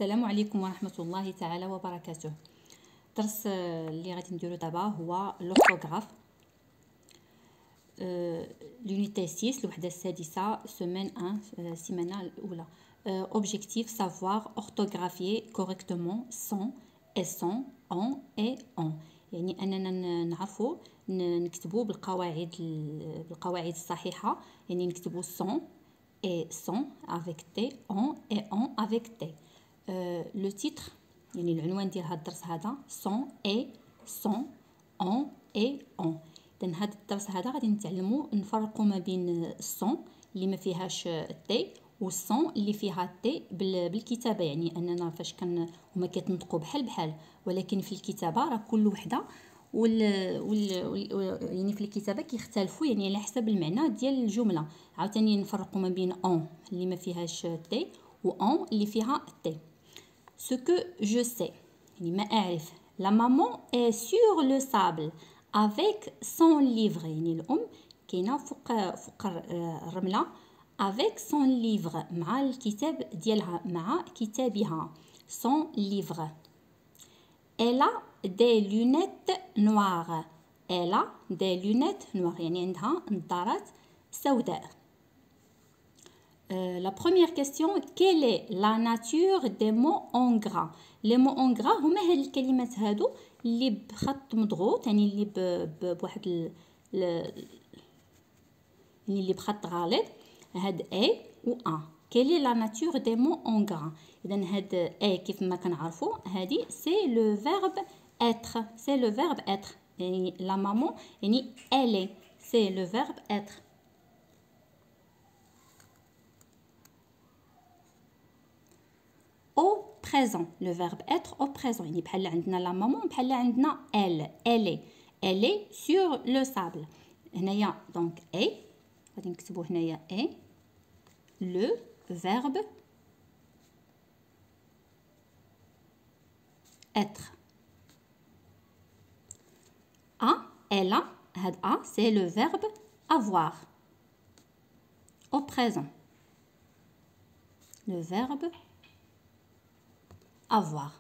السلام عليكم ورحمة الله تعالى وبركاته. الدرس اللي غادي نديرو دابا هو لورثوغراف لونيتي 6 الوحدة السادسة سيمين 1 السيمانة الأولى. Objectif savoir orthographier correctement son et son, on et on. يعني أننا نعرفو نكتبو بالقواعد الصحيحة. يعني نكتبو son et son avec T, on et on avec T. Le titre يعني العنوان ديال هذا الدرس هذا son et son, on et on. إذن هذا الدرس هذا غادي نتعلمو نفرقو ما بين الصون اللي ما فيهاش تي والصون اللي فيها تي بالكتابه. يعني اننا فاش هما كيتنطقوا بحال ولكن في الكتابه راه كل وحده يعني في الكتابه كيختلفوا يعني على حسب المعنى ديال الجمله. عاوتاني نفرقوا ما بين اون اللي ما فيهاش تي و اون اللي فيها تي. ce que je sais يعني ما اعرف. la maman est sur le sable avec son livre. يعني الام كاينه فوق الرمله avec son livre مع الكتاب ديالها مع كتابها son livre. elle a des lunettes noires. elle a des lunettes noires يعني عندها نظارات سوداء. La première question, quelle est la nature des mots en gras? Les mots en gras هما هاد الكلمات هادو اللي بخط مضغوط يعني اللي بواحد اللي بخط غالط. هاد A و A. Quelle est la nature des mots en gras? إذن هاد A كيف ما كنعرفو هادي c'est le verbe être. c'est le verbe être. يعني la maman يعني elle est. c'est le verbe être. au présent. le verbe être au présent يعني بحال عندنا la maman بحال عندنا elle est sur le sable. هنايا donc est غادي نكتبو هنايا est le verbe être. a elle a هاد a c'est le verbe avoir au présent. le verbe avoir.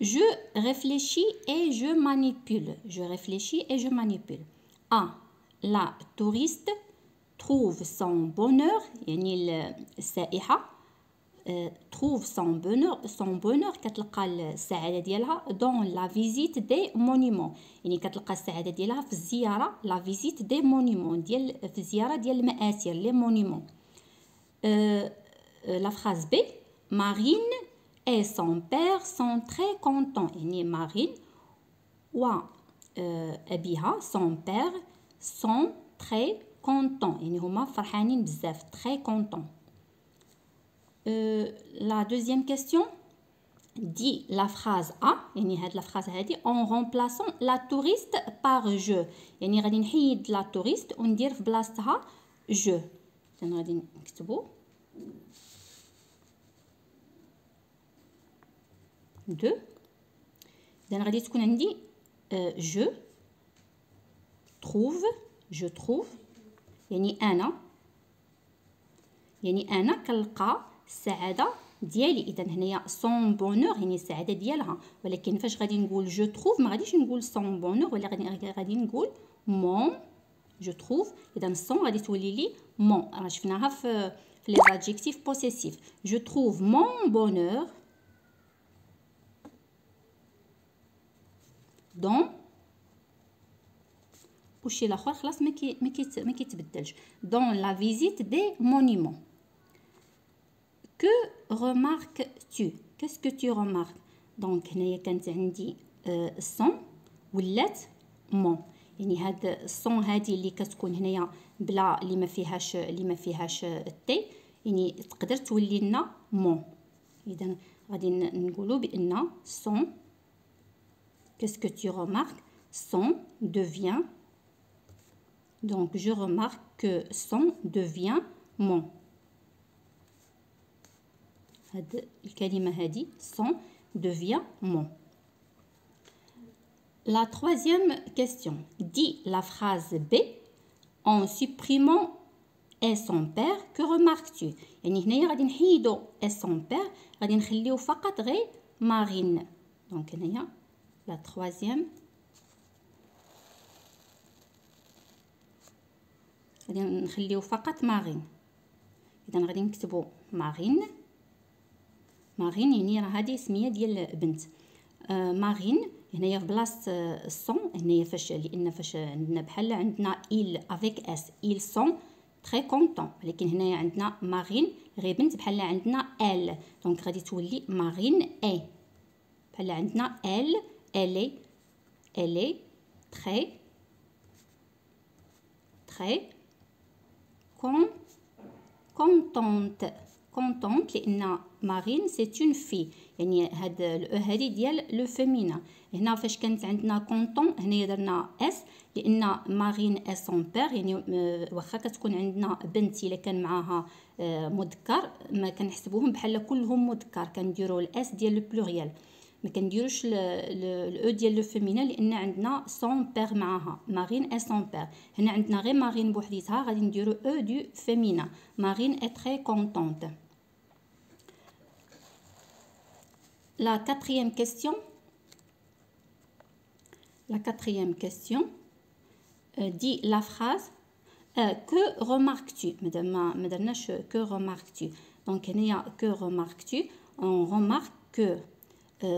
je réfléchis et je manipule. je réfléchis et je manipule. A la touriste trouve son bonheur يعني السائحة trouve son bonheur كتلقى السعادة ديالها dans la visite des monuments. يعني كتلقى السعادة ديالها في الزيارة la visite des monuments ديال في الزيارة ديال المآثر les monuments. la phrase B Marine et son père sont très contents. يعني Marine و أبيها son père sont très contents يعني هما فرحانين بزاف très contents. la deuxième question dit la phrase A يعني هاد la phrase هادي en remplaçant la touriste par je. يعني غادي نحيد la touriste وندير في بلاصتها je. إذن غادي نكتبو دو. إذن غادي تكون عندي je trouve يعني أنا كنلقى السعادة ديالي. إذن هنايا son bonheur يعني السعادة ديالها. ولكن فاش غادي نقول je trouve ما غاديش نقول son bonheur ولا غادي نقول mon je trouve. إذن son غادي تولي لي mon. راه شفناها في les adjectifs possessifs. je trouve mon bonheur dans وشي الاخر خلاص ما كيتبدلش dans la visite des monuments. que remarques-tu? qu'est-ce que tu remarques? donc هنايا كانت عندي son ولات mon. يعني هاد الصون هادي اللي كتكون هنايا بلا اللي ما فيهاش تي يعني تقدر تولي لنا mon. اذا غادي نقولوا بان son qu'est-ce que tu remarques son devient donc je remarque que son devient mon. هاد الكلمة هادي son devient mon. la troisième question dit la phrase B en supprimant et son père, que remarques-tu? يعني هنايا غادي نحيدو et son père غادي نخليو فقط غير مارين. دونك هنايا لا troisième غادي نخليو فقط مارين. اذا غادي نكتبو مارين يعني راه هذه سميه ديال بنت. مارين هنايا في بلاصه الصون هنايا لان فاش عندنا بحال عندنا il avec s ils sont très contents، ولكن هنايا عندنا مارين غير بنت بحال عندنا elle، دونك غادي تولي مارين est بحال عندنا elle est très contente لان مارين c'est une fille، يعني هاد الاو هادي ديال لو فيمينا. هنا فاش كانت عندنا كونطون هنايا درنا اس لان مارين اي سون بير، يعني واخا كتكون عندنا بنت الا كان معاها مذكر ما كنحسبوهم بحال كلهم مذكر، كنديروا الاس ديال لو بلوريال، ما كنديروش الاو ديال لو فيمينا لان عندنا سون بير معاها مارين اي سون بير. هنا عندنا غير مارين بوحديتها غادي نديروا او دو فيمينا مارين اي تري كونطونت. La quatrième question dit la phrase que remarques-tu? ما درناش que remarques-tu. Donc هنايا que remarques-tu? On remarque que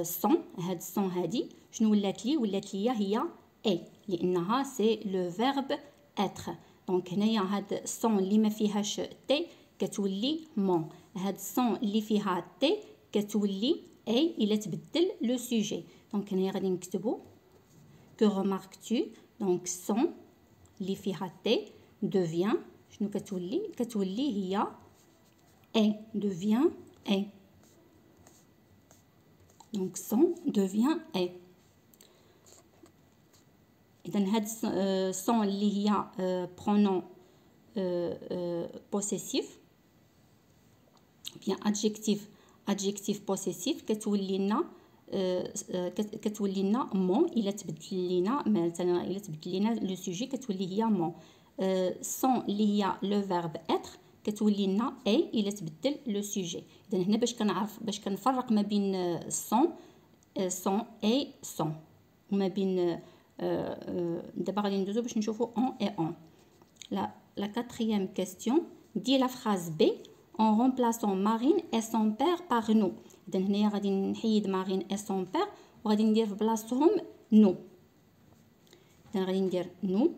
son هاد son هادي شنو ولات لي هي est لانها c'est le verbe être. Donc هنايا هاد son اللي ما فيهاش t كتولي mon، هاد son اللي فيها t كتولي اي الى تبدل لو سوجي. دونك هنايا غادي نكتبو que remarques-tu؟ دونك son اللي فيها تي devient شنو كتولي هي اي devient اي. دونك son devient اي. اذا هاد son اللي هي pronom possessif bien adjectif possessif كتولي لنا مون الا تبدل لينا مثلا الا تبدل لينا لو سوجي كتولي هي مون. سون اللي هي لو فيرب اتر كتولي لنا اي الا تبدل لو سوجي. اذا هنا باش كنفرق ما بين سون اي سون وما بين دابا غادي ندوزو باش نشوفو اون اي اون. La quatrième question dit la phrase B en remplaçant Marine et son père par nous. إذا هنايا غادي نحيد مارين et son père وغادي ندير في بلاصتهم nous. إذا غادي ندير nous.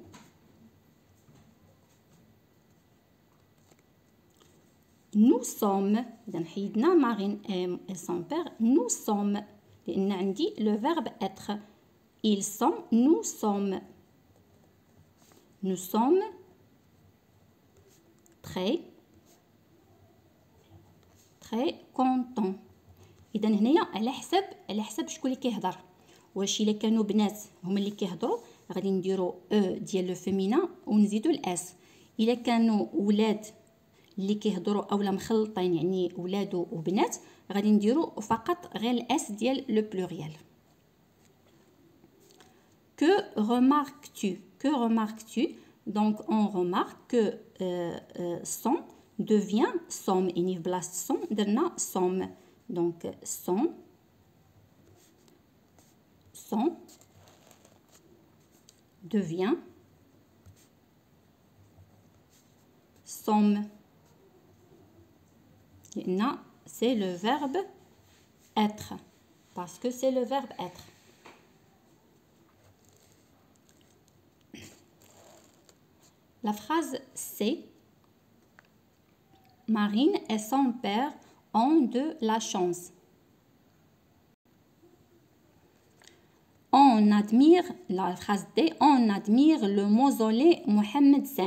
Nous sommes. إذا حيدنا مارين et son père. Nous sommes لأن عندي le verbe être. Ils sont. Nous sommes. Nous sommes très contents. اذا هنايا على حسب شكون اللي كيهضر. واش الا كانوا بنات هما اللي كيهضروا غادي نديروا او ديال لو فيمينا ونزيدوا الاس. الا كانوا ولاد اللي كيهضروا اولا مخلطين يعني ولاد وبنات غادي نديروا فقط غير الاس ديال لو بلوريال. Que remarques-tu? Donc on remarque que son devient somme. Et ni blast son درنا somme. Donc son devient somme. لأن c'est le verbe être. Parce que c'est le verbe être. La phrase c'est Marine et son père ont de la chance. On admire, la phrase D, on admire le mausolée Mohammed V.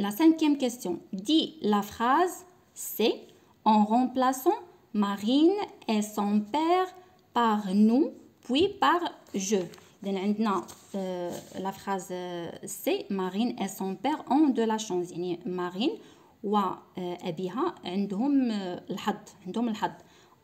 La cinquième question dit la phrase c'est en remplaçant Marine et son père par nous puis par je. إذن عندنا la phrase c'est Marine et son père ont de la chance. يعني مارين وأبيها عندهم الحظ.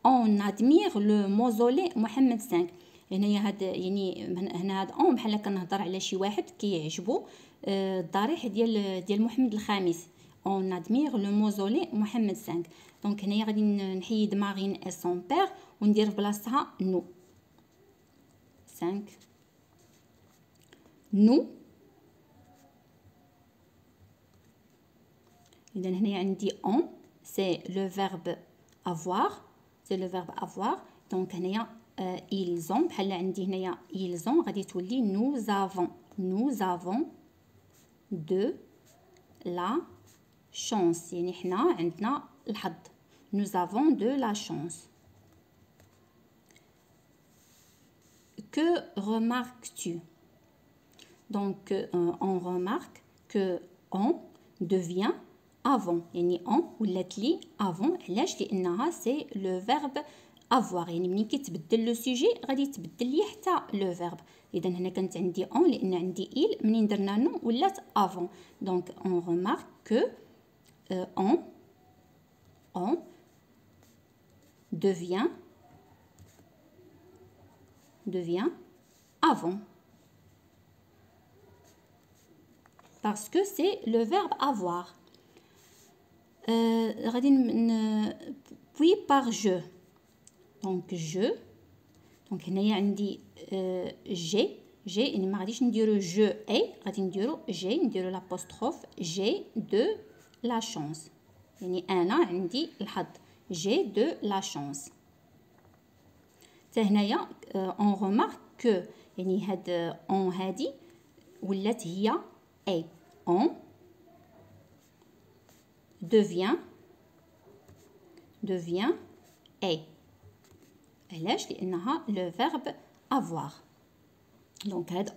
On admire le mausolée محمد 5. هنايا هاد يعني هنا هاد اون بحال كنهضر على شي واحد كيعجبو الضريح ديال محمد الخامس. اون ادمير لو موزولي محمد 5. دونك هنايا غادي نحيد مارين اي سون بير وندير في بلاصتها نو 5 نو. اذا هنايا عندي اون سي لو فيرب avoir, سي لو فيرب avoir. دونك هنايا ils ont بحال عندي هنايا ils ont غادي تولي nous avons de la chance، يعني حنا عندنا الحظ. nous avons de la chance. Que remarques-tu? Donc on remarque que on devient avant، يعني on ولات لي avant. علاش؟ لانها سي لو فيرب avoir، يعني ملي كيتبدل لو سوجي غادي يتبدل لي حتى لو فيرب. اذا هنا كانت عندي on لان عندي il، منين درنا نو ولات avant. دونك on remarque que on devient avant parce que c'est le verbe avoir. Puis par je. Donc je. Donc هنايا عندي j'ai يعني ما غاديش نديرو je ai، غادي نديرو j'ai، نديرو l'apostrophe j'ai de la chance، يعني انا عندي الحظ. j'ai de la chance. حتى هنايا on remarque que، يعني هاد on هادي ولات هي اي. on devient اي. علاش؟ لانها لو فيرب avoir. دونك هاد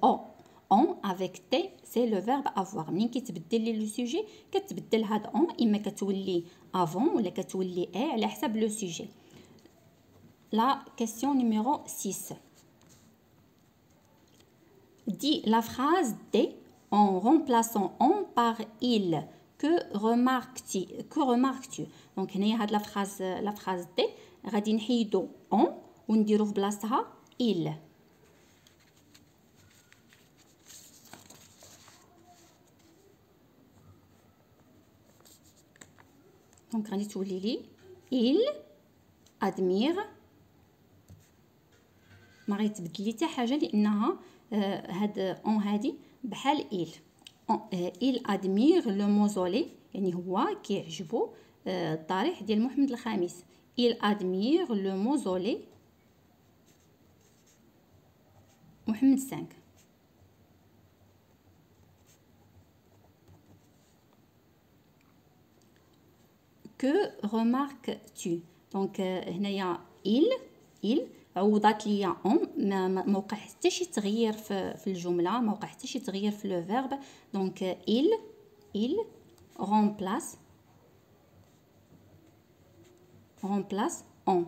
on avec t c'est le verbe avoir. منين كيتبدل لي لو سوجي كتبدل هاد on، اما كتولي avant ولا كتولي اي على حسب لو سوجي. La question numéro 6. Dis la phrase D en remplaçant on par il. Que remarques-tu? Donc هنايا هاد la phrase D غادي نحيدو on ونديرو في بلاصتها il. دونك غادي تولي لي il admire. ما غيتبدل لي حتى حاجه لانها هاد اون هادي بحال il admire le mausolée، يعني هو كيعجبو الضريح ديال محمد الخامس. il admire le mausolée محمد 5. que remarques-tu؟ دونك هنايا il عوضات ليا اون، ما وقع حتى شي تغيير في الجمله، ما وقع حتى شي تغيير في لو فيرب. دونك il remplace on،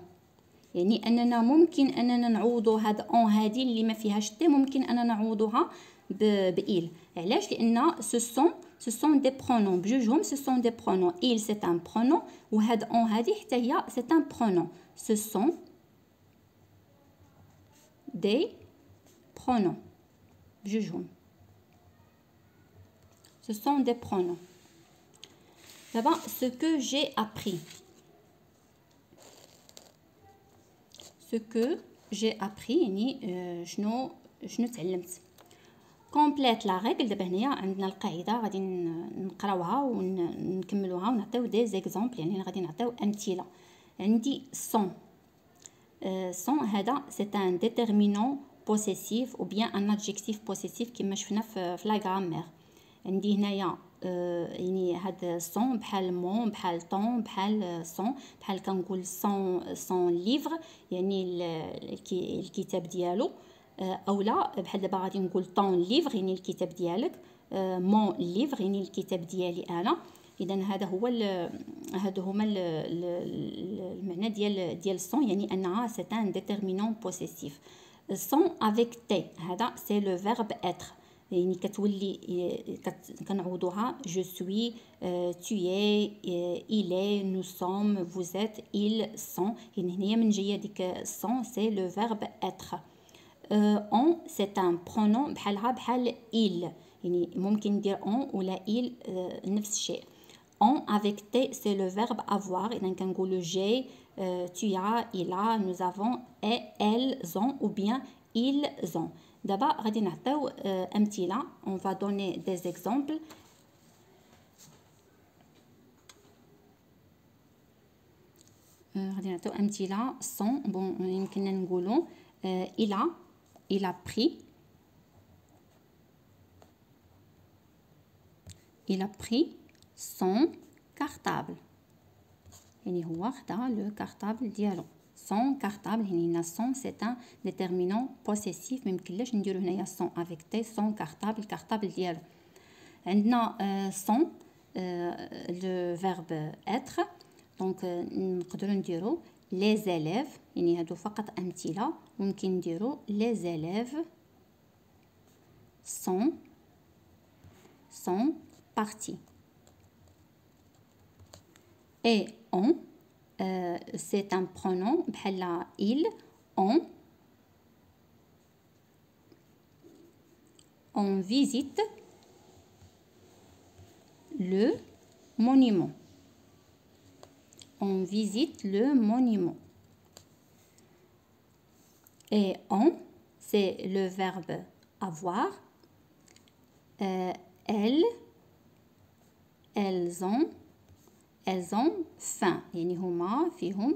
يعني اننا ممكن اننا نعوضوا هاد اون هادي اللي ما فيهاش تي، ممكن اننا نعوضوها بإل. علاش؟ لان ce sont des pronoms بجوجهم. ce sont des pronoms. il c'est un pronom وهاد on هادي حتى هي c'est un pronom. ce sont des pronoms بجوجهم. ce sont des pronoms. D'abord ce que j'ai appris. ce que j'ai appris يعني شنو تعلمت. كومبليت لا ريغل. دابا هنايا عندنا القاعده غادي نقراوها ونكملوها ونعطيو دي زيكزامبل، يعني غادي نعطيو امثله. عندي سون. سون هذا سي ان ديتيرمينون بوسيسيف او بيان ان ادجيكتيف بوسيسيف كما شفنا في لا غرامير. عندي هنايا يعني هاد سون بحال مون بحال طون بحال سون، بحال كنقول سون ليفر يعني الكتاب ديالو، اولا بحال دابا غادي نقول طون ليفر يعني الكتاب ديالك، مون ليفر يعني الكتاب ديالي انا. اذا هادو هما المعنى ديال سون، يعني انها سي ان ديتيرمينون بوسيسيف. سون افيك تي هذا سي لو فيرب اتر، يعني كتولي كنعوضوها جو سوي tu es il est nous sommes vous êtes ils sont، يعني هنايا من جايه ديك sont سي لو فيرب اتر. on c'est un pronom بحالها بحال il، يعني ممكن ندير on ولا il نفس الشيء. On avec T c'est le verbe avoir. إذا كنقولوا j'ai, tu as, il a, nous avons, et elles ont ou bien ils ont. دابا غادي نعطيو أمثلة. On va donner des exemples. غادي نعطيو أمثلة sont. bon يمكننا نقولوا il a pris. Il a pris son cartable. يعني هو خدا لو كارطابل ديالو. son cartable يعني هنا son c'est un déterminant possessif. ميمكنلاش نديرو هنايا son avec t. son cartable الكارطابل ديالو. عندنا son le verbe être. دونك نقدروا نديرو les élèves. يعني هادو فقط أمثلة. ممكن نديرو les élèves sont partis. Et on, c'est un pronom بحال il, on visite le monument. On visite le monument. Et on, c'est le verbe avoir. elles ont faim. يعني هما فيهم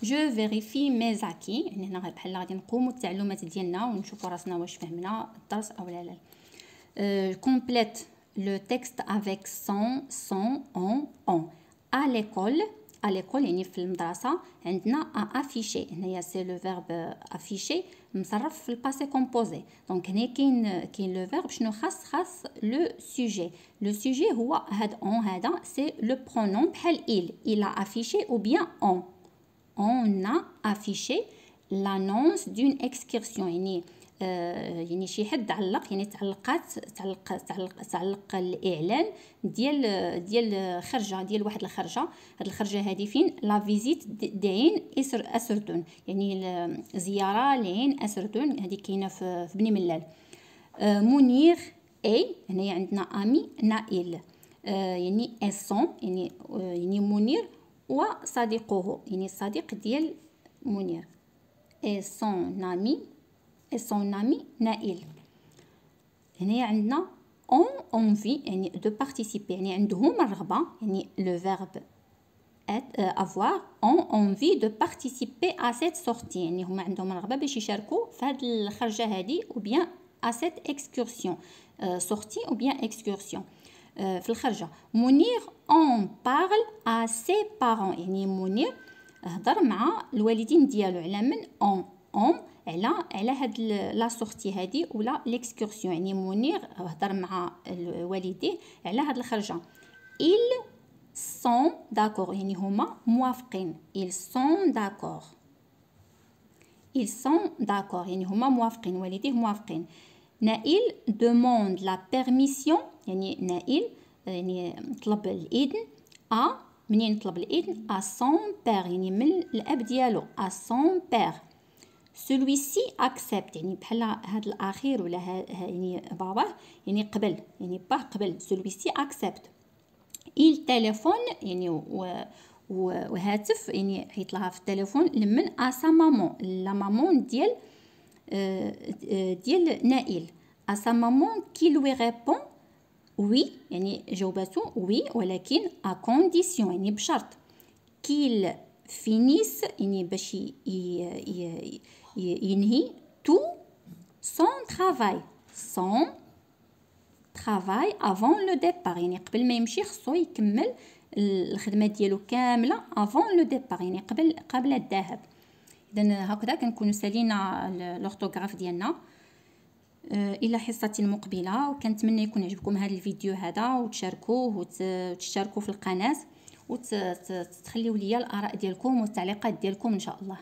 je vérifie mes acquis. يعني هنا بحال غادي نقوموا التعلمات ديالنا ونشوفوا راسنا واش فهمنا الدرس او لا. complète le texte avec son, on. à l'école يعني في المدرسة عندنا afficher. هنايا سي لو فيرب afficher مصرف في الباسي كومبوزي. دونك هنا كاين لو فيرب شنو خاص لو سوجي. لو سوجي هو هاد اون. هذا سي لو برونون بحال il a affiché ou bien on a affiché l'annonce d'une excursion. يعني شي حد علق. يعني تعلق الاعلان ديال خرجه ديال واحد الخرجه. هاد الخرجه هذه فين؟ لا فيزيت دعين اسردون. يعني زياره لعين اسردون. هذه كاينه في بني ملال. منير اي. هنايا عندنا امي نائل. يعني اسون يعني منير وصديقه. يعني الصديق ديال منير. اي سون امي نائل. هنايا عندنا on envie يعني de participer. يعني عندهم الرغبة. يعني le verbe avoir on envie de participer à cette sortie. يعني هما عندهم الرغبة باش يشاركوا في هاد الخرجة هادي ou bien à cette excursion. sortie ou bien excursion. في الخرجة. منير on parle à ses parents. يعني منير هضر مع الوالدين ديالو على من on على هاد لا سورتي هادي ولا ليكسكورسيون. يعني منير هضر مع والديه على هاد الخرجه. ils sont d'accord. يعني هما موافقين. ils sont d'accord يعني هما موافقين. والديه موافقين. نائل demande la permission. يعني نائل يعني طلب الاذن منين طلب الاذن à son père. يعني من الاب ديالو à son père. celui-ci accepte. يعني بحال هاد الاخير ولا يعني باباه يعني قبل. يعني باه قبل. celui-ci accepte. il téléphone يعني وهاتف. يعني عيط لها في التليفون لمن à sa maman. لا مامون ديال نائل. à sa maman qui lui répond oui. يعني جاوبته oui ولكن à condition يعني بشرط qu'il finisse. يعني باش ينهي tout son travail avant le départ. يعني قبل ما يمشي خصو يكمل الخدمه ديالو كامله avant le départ. يعني قبل الذهاب. اذا هكذا كنكونوا سالينا الاورتوغراف ديالنا. الى حصه مقبله. وكنتمنى يكون عجبكم هذا الفيديو هذا وتشاركوه وتشتركوا في القناه وتخليوا لي الاراء ديالكم والتعليقات ديالكم ان شاء الله.